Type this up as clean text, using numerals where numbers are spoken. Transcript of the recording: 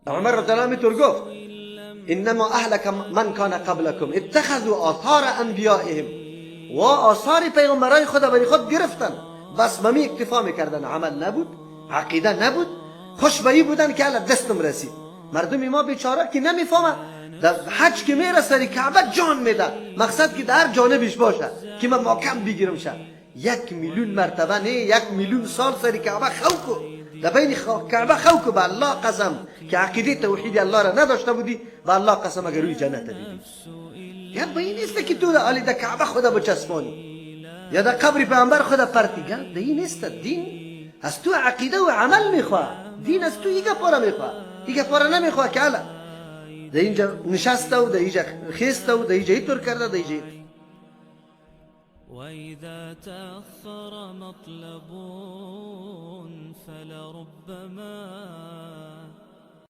عمر رضی الله عنه طور گفت انما اهلك من كان قبلكم اتخذوا آثار انبیائهم، و آثار پیغمبرای خدا برای خود گرفتن، بس بمی اکتفا میکردن. عمل نبود، عقیده نبود، خوشبایی بودن که الان دستم رسید. مردم ما بیچاره که نمیفهمه، در حج که میره سری کعبه جان میده، مقصد که در جانبش باشه که من محکم بگیرم شه. 1,000,000 مرتبه نه، 1,000,000 سال سری کعبه خوکو، در بین کعبه خوکو. به الله قسم که عقیده توحید الله را نداشته بودی، به الله قسم اگر روی جنت دیدی. یاد به این نیست که تو در در کعبه خدا بچسبانی یا در قبر پیامبر خدا پرتی. ده این نیست. دین از تو عقیده و عمل میخواه. دین از تو یک پاره میخواه، یک پاره نمیخواه که الان در اینجا نشسته و در اینجا خیسته و در اینجا اینطور کرده، در اینجا. وإذا تأخر مطلب فلربما